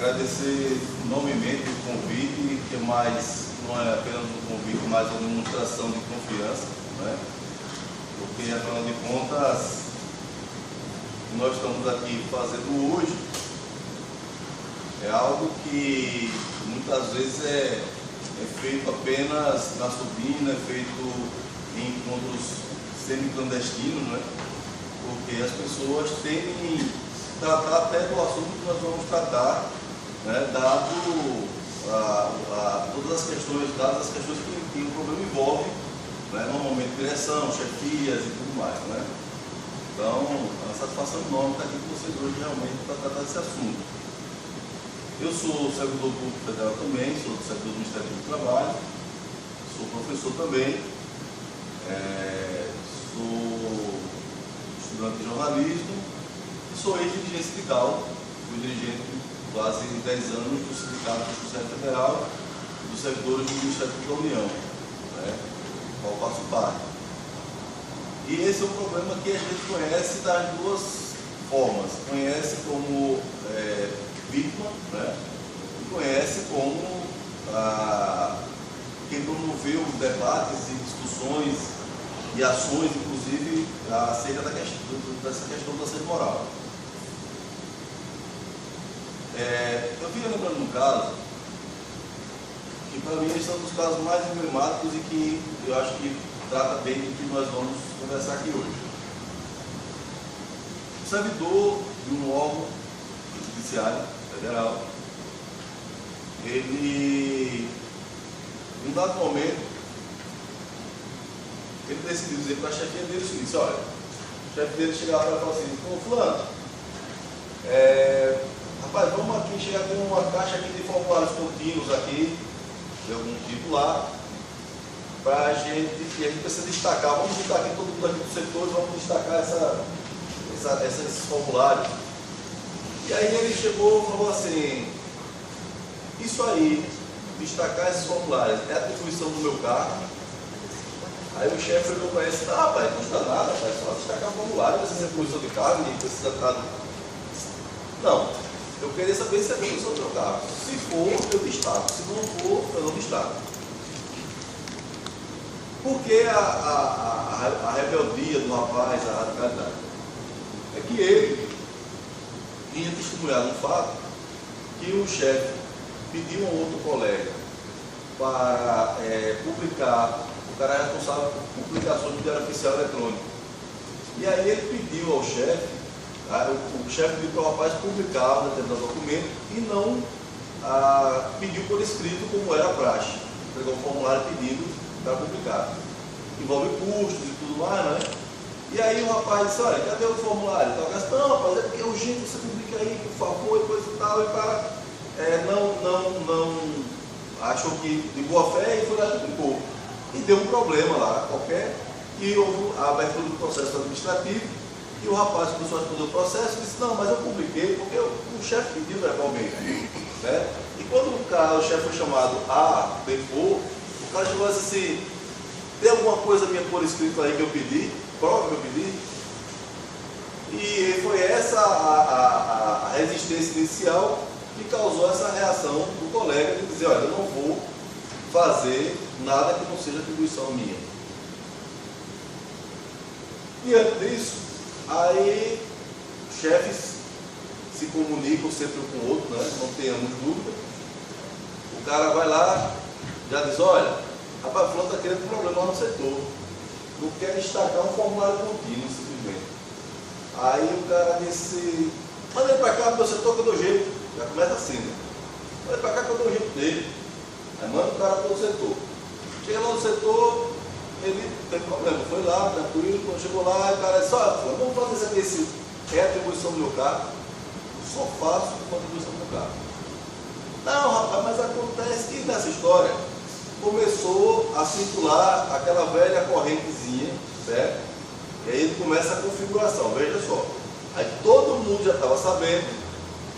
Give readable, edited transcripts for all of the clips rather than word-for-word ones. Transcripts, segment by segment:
Agradecer enormemente o convite, que mais não é apenas um convite, mas uma demonstração de confiança, né? Porque, afinal de contas, o que nós estamos aqui fazendo hoje é algo que muitas vezes é feito apenas na subina, é feito em encontros semi-clandestinos, né? Porque as pessoas temem tratar até do assunto que nós vamos tratar, né? Dado todas as questões, dadas as questões que o problema envolve, né? Normalmente direção, chefias e tudo mais, né? Então, é uma satisfação enorme estar aqui com vocês hoje realmente para tratar desse assunto. Eu sou servidor público federal também, sou servidor do Ministério do Trabalho, sou professor também, sou estudante de jornalismo e sou ex-dirigente sindical. Fui dirigente quase 10 anos do Sindicato da Justiça Federal e dos servidores do Ministério da União, né, ao qual faço parte. E esse é um problema que a gente conhece das duas formas. Conhece como vítima, né, e conhece como quem promoveu debates e discussões e ações, inclusive, acerca dessa questão do assédio moral. Eu vinha lembrando um caso que, para mim, esse é um dos casos mais emblemáticos e que eu acho que trata bem do que nós vamos conversar aqui hoje. O servidor de um órgão judiciário federal, ele, em um dado momento, ele decidiu dizer para a chefia dele o seguinte: olha, o chefe dele chegava para ele e falava assim: pô, fulano, rapaz, vamos aqui, chegar aqui uma caixa aqui de formulários contínuos aqui, de algum tipo lá, para a gente precisa destacar, vamos juntar aqui todo mundo aqui do setor e vamos destacar esses formulários. E aí ele chegou e falou assim: isso aí, destacar esses formulários, é atribuição do meu cargo? Aí o chefe olhou para ele e disse: não, rapaz, não custa nada, rapaz, só destacar o formulário, precisa ser atribuição de cargo, e precisa estar... Não, eu queria saber se é atribuição do meu cargo. Se for, eu destaco, se não for, eu não destaco. Por que a rebeldia do rapaz, a radicalidade? É que ele vinha testemunhar um fato que o chefe pediu a um outro colega para publicar, o cara é responsável por publicações do Diário Oficial Eletrônico. E aí ele pediu ao chefe, o chefe pediu para o rapaz publicar um determinado documento e não pediu por escrito como era a praxe. Entregou um formulário pedido para publicar. Envolve custos e tudo mais, né? E aí o rapaz disse: olha, cadê o formulário? Não, rapaz, é porque é urgente, você publica aí, por favor, e coisa e tal. E o cara não achou que de boa fé e foi lá e publicou. E deu um problema lá, qualquer, e houve a abertura do processo administrativo, e o rapaz começou a responder o processo e disse: não, mas eu publiquei porque o chefe pediu verbalmente, né? E quando o chefe foi chamado a depor, o cara chegou e disse assim: tem alguma coisa minha por escrito aí que eu pedi? Prova que eu pedi? E foi essa a resistência inicial que causou essa reação do colega de dizer: olha, eu não vou fazer nada que não seja atribuição minha. Diante disso, aí chefes se comunicam sempre um com o outro, né? Não tenhamos dúvida. O cara vai lá, já diz: olha, rapaz, o fulano está querendo um problema no setor, não quer destacar um formulário contínuo, simplesmente. Aí o cara disse: manda ele para cá do meu setor que eu dou jeito. Já começa assim, né? Manda ele para cá que eu dou jeito dele. Aí manda o cara para o setor. Chega lá no setor, ele tem problema, foi lá, tranquilo. Quando chegou lá, o cara disse: olha, vamos fazer isso aqui, se é atribuição do meu cargo. Só faço com atribuição do meu cargo. Não, rapaz, mas acontece que nessa história começou a circular aquela velha correntezinha, certo? E aí ele começa a configuração, veja só. Aí todo mundo já estava sabendo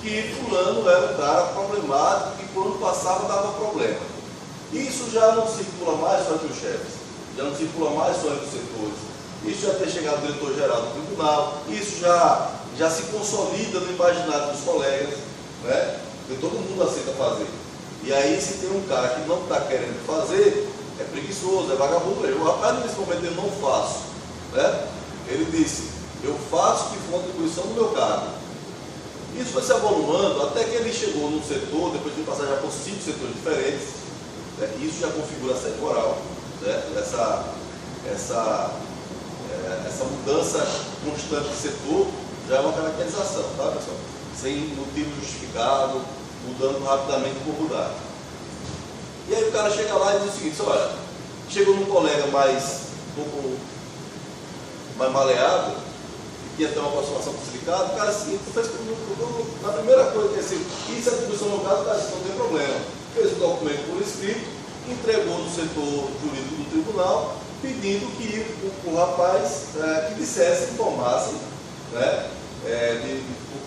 que fulano era um cara problemático e quando passava dava problema. Isso já não circula mais só entre os chefes, já não circula mais só entre os setores. Isso já tem chegado ao diretor-geral do tribunal, isso já se consolida no imaginário dos colegas, né? porque todo mundo aceita fazer. E aí, se tem um cara que não está querendo fazer, é preguiçoso, é vagabundo. O rapaz, nesse momento, ele não faço. Né? Ele disse, eu faço que for uma atribuição do meu cargo. Isso foi se avolumando até que ele chegou num setor, depois de passar já por 5 setores diferentes. Né? Isso já configura assédio moral. Certo? Essa mudança constante de setor já é uma caracterização, tá, pessoal? Sem motivo justificado, mudando rapidamente por mudar. E aí o cara chega lá e diz o seguinte, olha, chegou num colega um pouco mais maleável, que tinha até uma aproximação com o sindicato, o cara assim, na primeira coisa que é assim, isso é atribuição no caso, o cara disse, não tem problema. Fez o documento por escrito, entregou no setor jurídico do tribunal, pedindo que o rapaz que dissesse, informasse, né,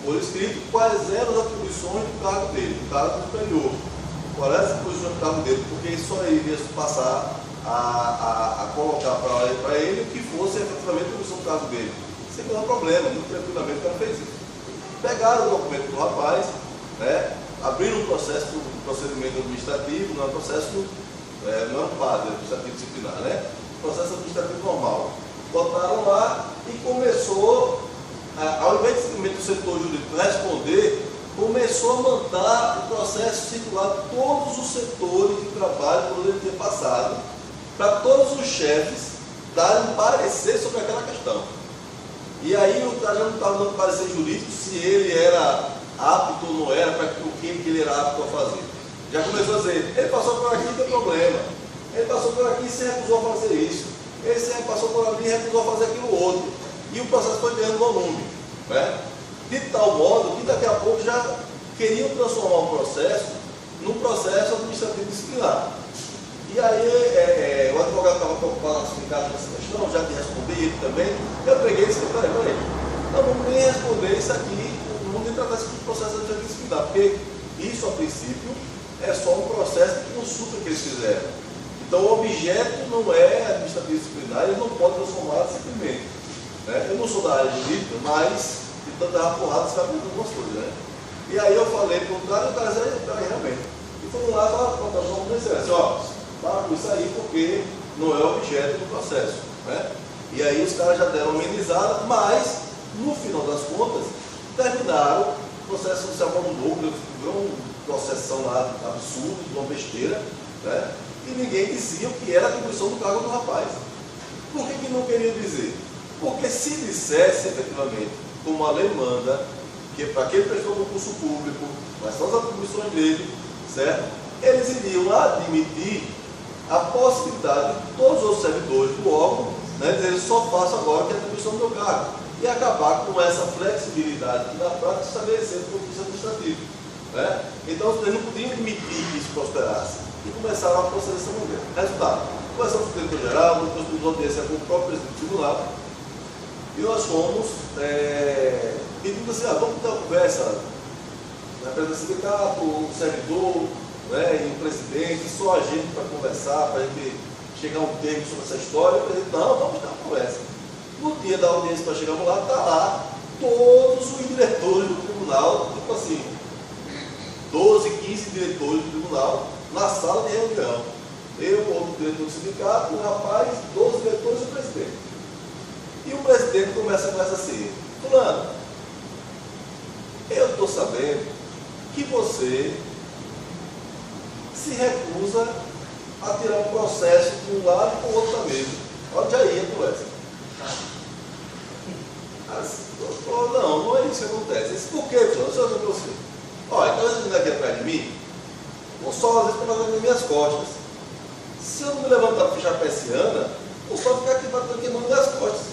por escrito, quais eram as atribuições do cargo dele, do cargo superior. Quais eram as atribuições do cargo dele, porque isso só iria passar a colocar para ele o que fosse efetivamente a atribuição do cargo dele. Sem nenhum problema, muito tranquilamente o cara fez isso. Pegaram o documento do rapaz, né, abriram um procedimento administrativo, não é um processo, não é um padre, administrativo disciplinar, né? Processo administrativo normal. Botaram lá e começou, ao invés de simplesmente o setor jurídico responder, começou a mandar o processo circular todos os setores de trabalho por onde ele tinha passado, para todos os chefes darem parecer sobre aquela questão. E aí o cara já não estava dando parecer jurídico se ele era apto ou não era, para o que ele era apto a fazer. Já começou a dizer, ele passou por aqui, não tem problema. Ele passou por aqui e se recusou a fazer isso. Ele passou por ali e recusou a fazer aquilo outro. E o processo foi ganhando volume. Né? De tal modo que daqui a pouco já queriam transformar o processo num processo administrativo disciplinar. E aí o advogado estava preocupado com essa questão, já te respondi ele também. Eu peguei e disse, peraí, não vamos nem responder isso aqui, não vamos nem tratar isso de processo administrativo disciplinar, porque isso a princípio é só um processo de consulta que eles fizeram. Então o objeto não é administrativo disciplinar, eles não podem transformar simplesmente. Né? Eu não sou da área jurídica, mas de tanto dar porrada, você vai aprender algumas coisas. Né? E aí eu falei para o cara, e o cara disse, peraí, realmente. E fomos lá para convencer, assim, ó, para com isso aí, porque não é objeto do processo. Né? E aí os caras já deram uma amenizada, mas, no final das contas, terminaram, o processo se avolumou, virou uma processão lá absurda, uma besteira, né? E ninguém dizia o que era a atribuição do cargo do rapaz. Por que não queria dizer? Porque se dissesse, efetivamente, como a lei manda, que para quem prestou concurso público, quais são as atribuições dele, certo? Eles iriam admitir a possibilidade de todos os servidores do órgão, né, dizer, só faço agora que é a atribuição do meu cargo, e acabar com essa flexibilidade que na prática estabelecendo o concurso administrativo. Né? Então, eles não podiam admitir que isso prosperasse. E começaram a proceder dessa maneira. Resultado, começamos com o diretor-geral, depois tivemos audiência com o próprio presidente do tribunal, e nós fomos pedindo assim, vamos ter uma conversa, na presença do sindicato, o servidor, né, e o presidente, só a gente para conversar, para a gente chegar a um termo sobre essa história. O presidente, não, vamos ter uma conversa. No dia da audiência que nós chegamos lá, está lá todos os diretores do tribunal, tipo assim, 12, 15 diretores do tribunal, na sala de reunião. Eu, outro diretor do sindicato, um rapaz, 12 diretores e o presidente. E o presidente começa a conversa assim, fulano, eu estou sabendo que você se recusa a tirar um processo de um lado e do outro da mesa. Olha, já ia a conversa. Não é isso que acontece. Disse, por quê, professor? Eu sou você. Olha, então esse menino aqui atrás de mim, o sol às vezes está batendo nas minhas costas. Se eu não me levantar para fechar a persiana, o sol fica aqui batendo queimando minhas costas.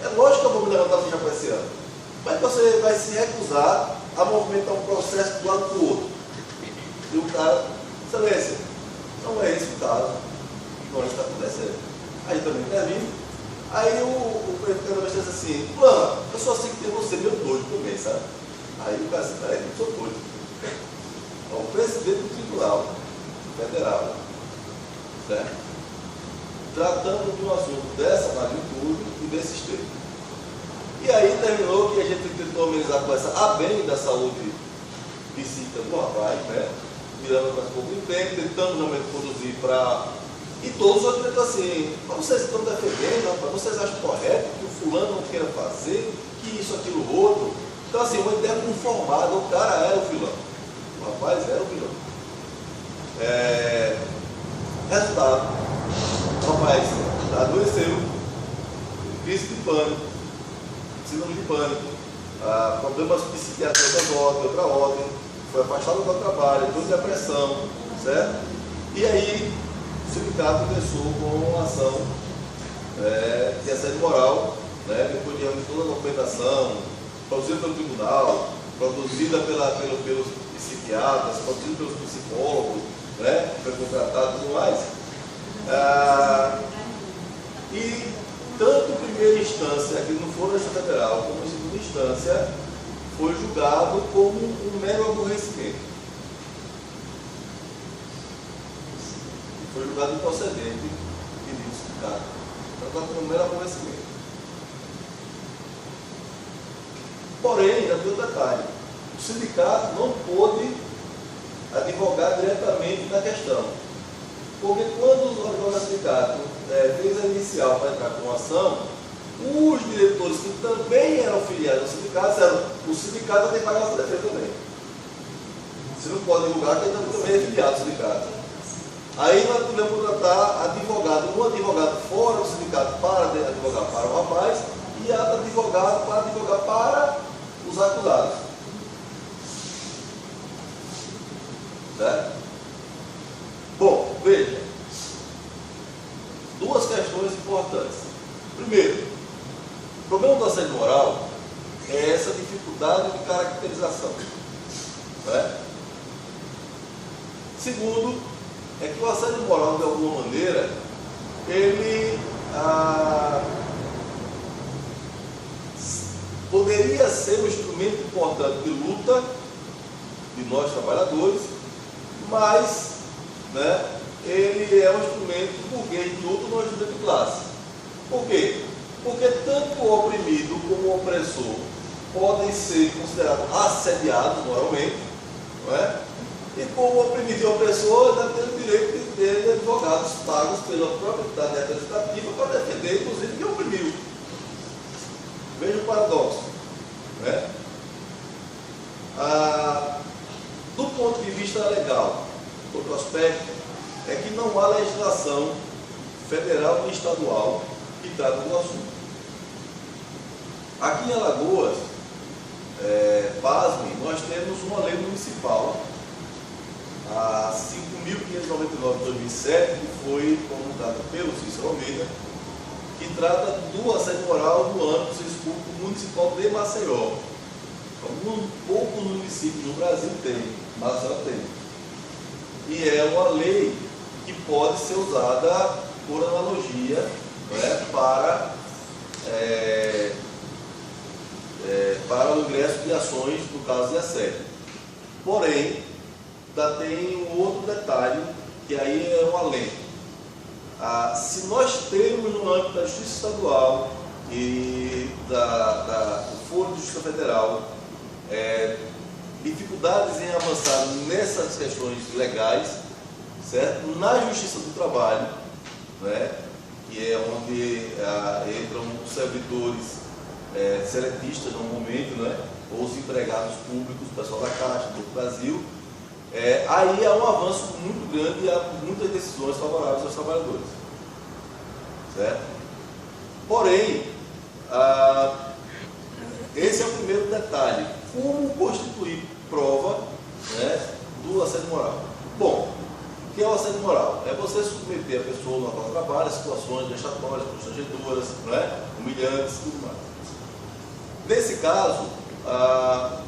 É lógico que eu vou me levantar para fechar a persiana. Mas você vai se recusar a movimentar um processo do lado do outro. E o cara, excelência, não é esse o caso. Não é isso que está acontecendo. Aí também intervindo. Aí o presidente disse assim, fulano, eu só sei que tem você meio doido também, sabe? Aí o cara disse, peraí, eu sou doido. É o presidente do Tribunal Federal, certo? Tratando de um assunto dessa magnitude e desse extremo. E aí terminou que a gente tentou amenizar com essa a bem da saúde psíquica do rapaz, né? Mirando outras pouco em tempo, tentando realmente produzir para. E todos acreditam assim, mas vocês estão defendendo, rapaz, vocês acham correto que o fulano não queira fazer, que isso, aquilo, outro. Então, assim, uma ideia conformada, o cara era o vilão. O rapaz era o vilão. Resultado, o rapaz adoeceu, crise de pânico, síndrome de pânico, problemas psiquiátricos outra ordem, foi afastado do trabalho, entrou em depressão, certo? E aí o sindicato começou com uma ação de assédio moral, né, depois de toda a documentação, produzida pelo tribunal, produzida pelos psiquiatras, produzida pelos psicólogos, né, foi contratado e tudo mais. E tanto em primeira instância, aqui no Foro Federal, como em segunda instância, foi julgado como um mero aborrecimento. Foi julgado improcedente o pedido do sindicato. Tratado como um mero aborrecimento. Porém, ainda tem um detalhe. O sindicato não pôde advogar diretamente na questão. Porque quando o advogado do sindicato fez a inicial para entrar com a ação, os diretores que também eram filiados ao sindicato disseram: o sindicato tem que pagar essa defesa também. Você não pode divulgar que ele também é filiado ao sindicato. Aí nós tivemos que contratar um advogado fora do sindicato para advogar para o rapaz e outro advogado para advogar para os acusados. Certo? Bom, veja, duas questões importantes. Primeiro, o problema do assédio moral é essa dificuldade de caracterização. Né? Segundo, é que o assédio moral, de alguma maneira, ele poderia ser um instrumento importante de luta de nós trabalhadores, mas, né, ele é um instrumento burguês de luta no instrumento de classe. Por quê? Porque tanto o oprimido como o opressor podem ser considerados assediados moralmente, não é? E como o oprimido e o opressor ainda tem o direito de ter advogados pagos pela própria entidade representativa para defender, inclusive, quem oprimiu. Veja o paradoxo. Né? Do ponto de vista legal, outro aspecto é que não há legislação federal nem estadual que trata do assunto. Aqui em Alagoas, pasmem, nós temos uma lei municipal, a 5.599 de 2007, que foi promulgada pelo Cícero Almeida, que trata do assédio moral no âmbito do serviço público municipal de Maceió. Poucos municípios no Brasil têm, Maceió tem. E é uma lei que pode ser usada por analogia, né, para o ingresso de ações no caso de assédio. Porém, ainda tem um outro detalhe, que aí é um alento. Se nós temos no âmbito da Justiça Estadual e do Foro de Justiça Federal dificuldades em avançar nessas questões legais, certo? Na Justiça do Trabalho, né, que é onde entram os servidores seletistas normalmente, né, ou os empregados públicos, o pessoal da Caixa, do Brasil, aí há um avanço muito grande e há muitas decisões favoráveis aos trabalhadores. Certo? Porém, esse é o primeiro detalhe. Como constituir prova, né, do assédio moral? Bom, o que é o assédio moral? É você submeter a pessoa no qual trabalha a situações vexatórias, constrangedoras, né, humilhantes e tudo mais. Nesse caso,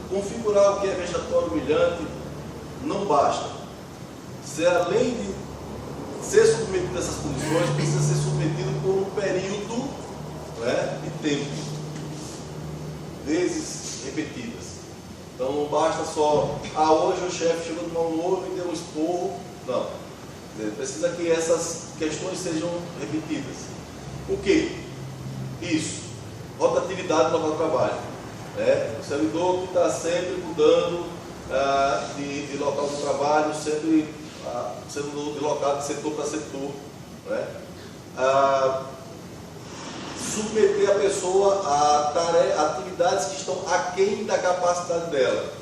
configurar o que é vexatório, humilhante, não basta. Se além de ser submetido a essas condições, precisa ser submetido por um período, né, de tempo, vezes repetidas. Então não basta só, hoje o chefe chegou de mau humor e deu um esporro. Não. Precisa que essas questões sejam repetidas. O quê? Isso. Rotatividade no local de trabalho. O servidor que está sempre mudando de local de trabalho, sempre sendo deslocado de setor para setor, né? Submeter a pessoa a atividades que estão aquém da capacidade dela.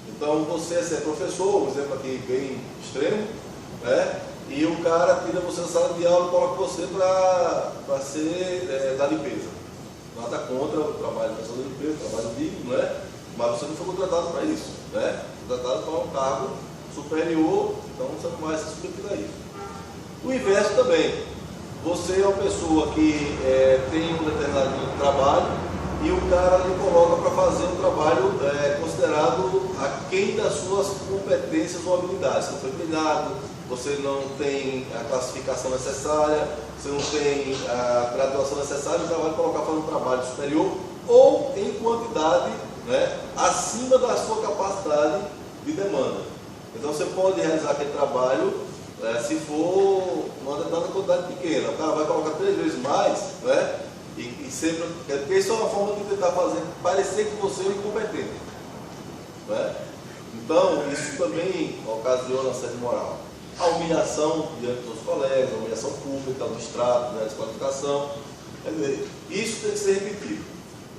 Então, você é professor, um exemplo aqui bem extremo, né? E o cara tira você da sala de aula e coloca você para ser da limpeza. Nada contra o trabalho da sala de limpeza, trabalho digno, né? Mas você não foi contratado para isso, né? Contratado para um cargo superior, então você não vai se submeter a isso. O inverso também. Você é uma pessoa que tem um determinado trabalho e o cara lhe coloca para fazer um trabalho considerado aquém das suas competências ou habilidades. Você não foi treinado, você não tem a classificação necessária, você não tem a graduação necessária, o cara vai colocar para fazer um trabalho superior ou em quantidade, né, acima da sua capacidade de demanda. Então você pode realizar aquele trabalho se for uma determinada quantidade pequena. O cara vai colocar 3 vezes mais, né? E sempre, porque isso é uma forma de tentar fazer parecer que você é incompetente, né? Então, isso também ocasiona assédio moral. A humilhação diante dos colegas, a humilhação pública, o distrato, né, a desqualificação. Quer dizer, isso tem que ser repetido.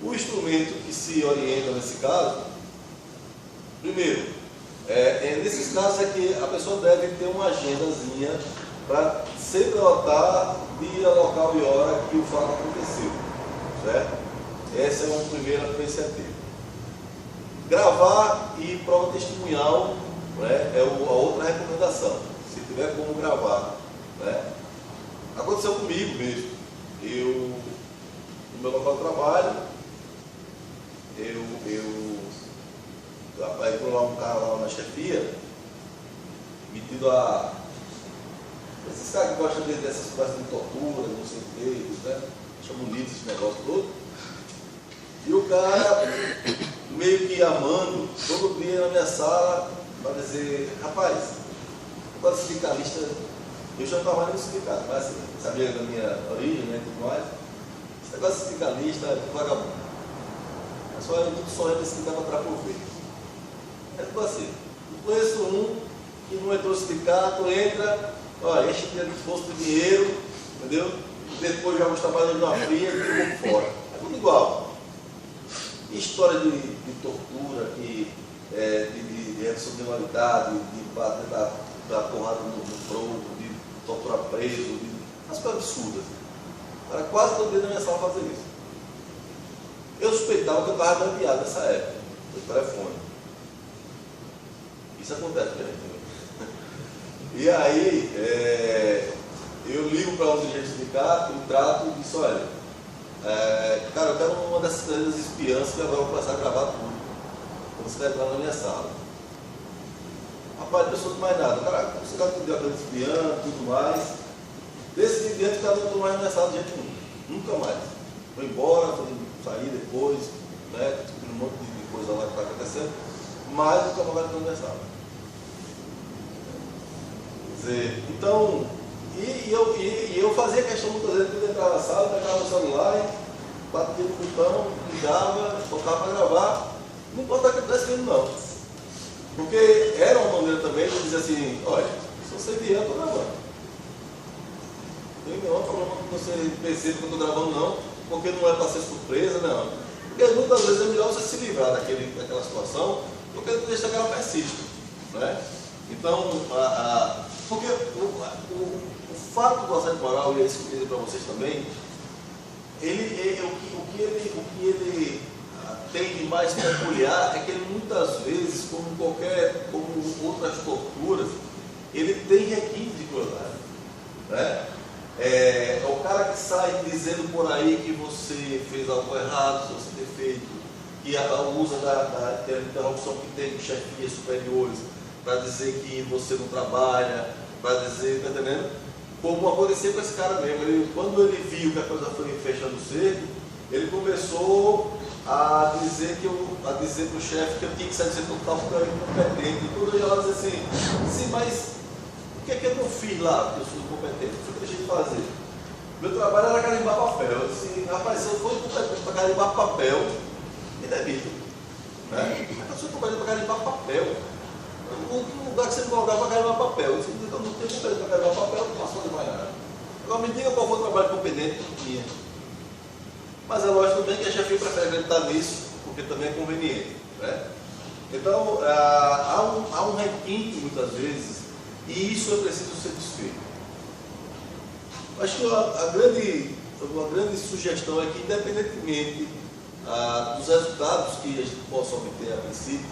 O instrumento que se orienta nesse caso, primeiro, nesses casos é que a pessoa deve ter uma agendazinha para sempre anotar dia, local e hora que o fato aconteceu, certo? Essa é uma primeira iniciativa. Gravar e prova testemunhal, né, é a outra recomendação, se tiver como gravar, né? Aconteceu comigo mesmo. No meu local de trabalho, entrou lá um cara lá na chefia, metido a esses caras que gostam dessas coisas de tortura, não sei o que, né? Acha bonito esse negócio todo. E o cara, meio que amando, todo dia na minha sala, para dizer, rapaz, o negócio de sindicalista, eu já trabalhei no sindicato, mas assim, sabia da minha origem, né, e tudo mais. Esse negócio de sindicalista é vagabundo. É só eu tudo sonhando esse sindicato para prover. É tipo assim, eu conheço um que não entrou no sindicato, entra, olha, enche de esforço de dinheiro, entendeu? Depois já está trabalhando numa fria e ficou fora. É tudo igual. História de tortura, de redução de moralidade, de bater da porrada no tronco, de torturar preso, umas coisas absurdas. O cara quase todo dia na minha sala fazer isso. Eu suspeitava que eu estava grampeado nessa época, no telefone. Isso acontece com a gente também. E aí, eu ligo para um dirigente do sindicato, eu trato e disse, olha, cara, eu quero uma dessas grandes espiãs que agora eu vou começar a gravar tudo. Quando você vai entrar na minha sala. Rapaz, não pensou de mais nada. Cara, você vai pedir a grande espiã, tudo mais. Desse dia em diante, o cara não entrou mais na minha sala de jeito nenhum. Nunca mais. Foi embora, foi sair depois, né? Um monte de coisa lá que está acontecendo. Mas nunca mais vai entrar na minha sala. Então, eu fazia questão muitas vezes de entrar na sala, pegava o celular, batia no botão, ligava, tocava para gravar, não importa o que está escrevendo não. Porque era uma maneira também de dizer assim, olha, se você vier, eu estou gravando. Não tem nenhum problema que você perceba que eu estou gravando não, porque não é para ser surpresa, não. Porque muitas vezes é melhor você se livrar daquela situação, do que deixar que ela persista, né? Então, porque o fato do assédio moral, e é isso que eu queria dizer para vocês também, o que ele tem de mais peculiar é que ele muitas vezes, como outras torturas, ele tem requinte de crueldade, né? É o cara que sai dizendo por aí que você fez algo errado, se você ter feito, que usa da interrupção que tem com chefias superiores, para dizer que você não trabalha, para dizer, tá entendendo? Como aconteceu com esse cara mesmo. Quando ele viu que a coisa foi fechando o cerco, ele começou a dizer para o chefe que eu tinha que sair do setor tal porque eu era incompetente. E quando eu ia lá dizer assim, sim, mas o que é que eu não fiz lá porque eu sou incompetente? O que eu deixei de fazer? Meu trabalho era carimbar papel. Eu disse, rapaz, se eu for incompetente para carimbar papel, me demito. Né? A pessoa trabalha para carimbar papel. O lugar que você colocar para carimbar papel. Você diz, eu não tenho competência para carimbar papel, não posso fazer mais nada. Agora me diga qual foi o trabalho competente que eu tinha. Mas é lógico também que a chefia prefere acreditar nisso, porque também é conveniente. Né? Então, há um requinte muitas vezes, e isso é preciso ser desfeito. Acho que uma grande sugestão é que, independentemente dos resultados que a gente possa obter a princípio,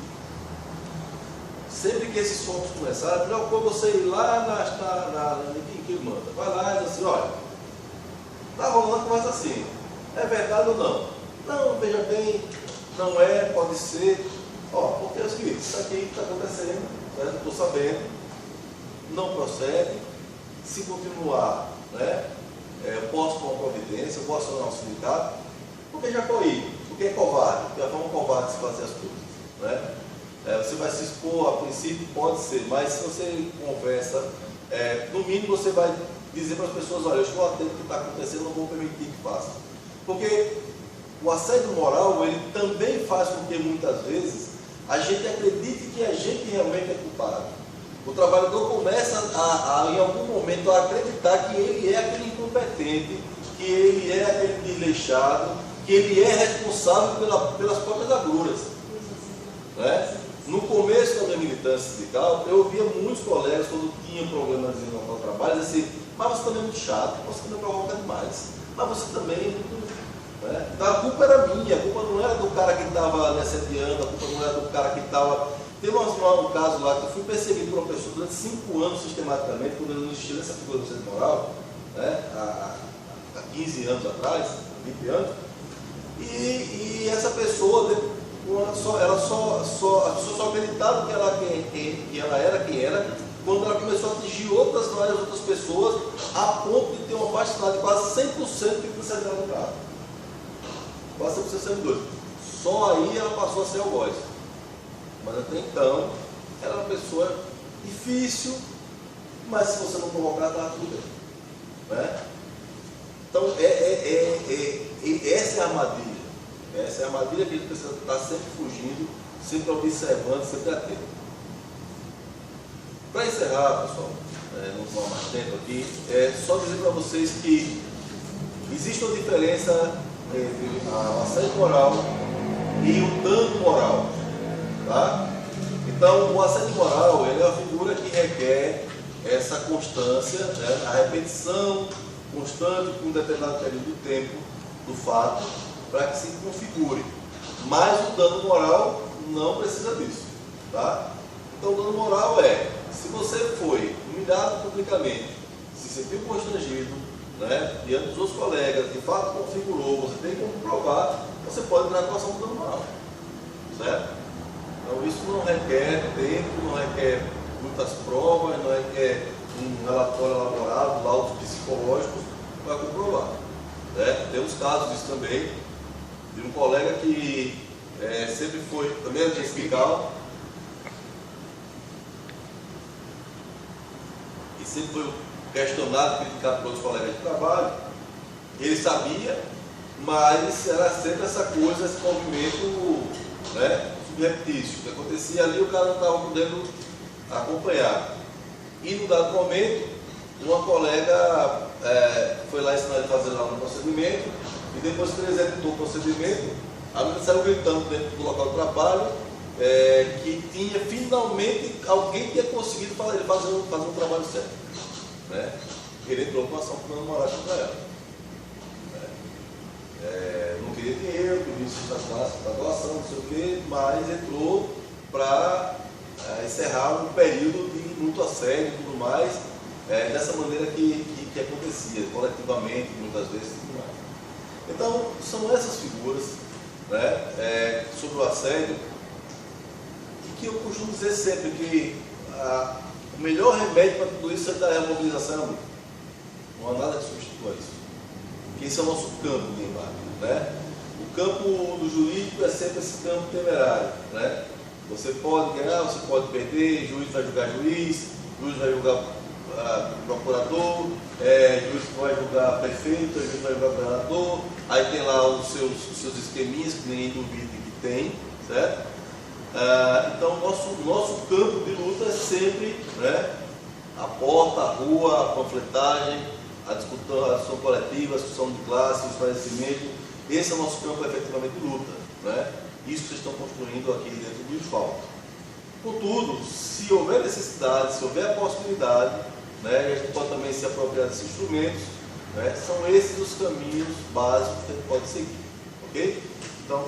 sempre que esses focos começarem, a melhor coisa é você ir lá quem manda. Vai lá e diz assim, olha, está rolando conversa assim, é verdade ou não? Não, veja bem, não é, pode ser. Porque é o seguinte, isso aqui está acontecendo, estou sabendo, não procede, se continuar, né, eu posso tomar providência, eu posso acionar um sindicato, porque já corri, porque é covarde, porque é um covarde se fazer as coisas. Né? Você vai se expor, a princípio pode ser, mas se você conversa, no mínimo você vai dizer para as pessoas, olha, eu estou atento ao que está acontecendo, não vou permitir que faça. Porque o assédio moral, ele também faz com que muitas vezes a gente acredite que a gente realmente é culpado. O trabalhador começa em algum momento a acreditar que ele é aquele incompetente, que ele é aquele desleixado, que ele é responsável pelas próprias agruras. Né? No começo da minha militância sindical, eu ouvia muitos colegas, quando tinham problemas de não ao trabalho, dizer assim, mas você também é muito chato, você também provoca demais, mas você também é muito... Né? Então, a culpa era minha, a culpa não era do cara que estava me assediando, a culpa não era do cara que estava... Teve um caso lá que eu fui perseguido por uma pessoa durante 5 anos sistematicamente, quando não existia essa figura do assédio moral, né? há 15 anos atrás, 20 anos, e essa pessoa, a pessoa só acreditava que ela era quem era, quando ela começou a atingir várias outras pessoas, a ponto de ter uma baixidade de quase 100% de servidão no carro. Quase 100% servidores. Só aí ela passou a ser algoz. Mas até então, era uma pessoa difícil, mas se você não provocar, estava tudo bem. Né? Então, essa é a armadilha. Essa é a armadilha que a gente precisa estar sempre fugindo, sempre observando, sempre atento. Para encerrar, pessoal, não vou tomar mais tempo aqui, só dizer para vocês que existe uma diferença entre o assédio moral e o dano moral. Tá? Então, o assédio moral ele é uma figura que requer essa constância, né? A repetição constante por um determinado período de tempo do fato, para que se configure. Mas o dano moral não precisa disso. Tá? Então, o dano moral se você foi humilhado publicamente, se sentiu constrangido, né, diante dos seus colegas, de fato configurou, você tem como provar, você pode entrar com ação do dano moral. Certo? Então, isso não requer tempo, não requer muitas provas, não requer um relatório elaborado, laudos psicológicos para comprovar. Né? Temos casos disso também, de um colega que sempre foi, também era sindical, e sempre foi questionado, criticado pelos colegas de trabalho. Ele sabia, mas era sempre essa coisa, esse movimento, né, subreptício. O que acontecia ali, o cara não estava podendo acompanhar. E num dado momento, uma colega foi lá ensinar ele a fazer lá um procedimento, e depois que ele executou o procedimento, a menina saiu gritando dentro do local de trabalho que tinha finalmente alguém tinha conseguido fazer um trabalho certo. Né? Ele entrou com ação por namorar contra ela. Não queria dinheiro, queria sustentar a doação, não sei o quê, mas entrou para encerrar um período de mútuo assédio e tudo mais, dessa maneira que acontecia, coletivamente, muitas vezes e tudo mais. Então, são essas figuras, né, sobre o assédio, e que eu costumo dizer sempre que o melhor remédio para tudo isso é dar a mobilização e a luta. Não há nada que substitua isso. Porque esse é o nosso campo de embate. Né? O campo do jurídico é sempre esse campo temerário. Né? Você pode ganhar, você pode perder, juiz vai julgar juiz vai julgar procurador, juiz vai julgar prefeito, juiz vai julgar governador, aí tem lá os seus esqueminhas que ninguém duvida que tem, certo? Então, o nosso campo de luta é sempre, né, a porta, a rua, a panfletagem, a discussão coletiva, a discussão de classe, o esclarecimento. Esse é o nosso campo efetivamente de luta, né? Isso que vocês estão construindo aqui dentro do asfalto. Contudo, se houver necessidade, se houver a possibilidade, né, e a gente pode também se apropriar desses instrumentos, né, são esses os caminhos básicos que a gente pode seguir, ok? Então,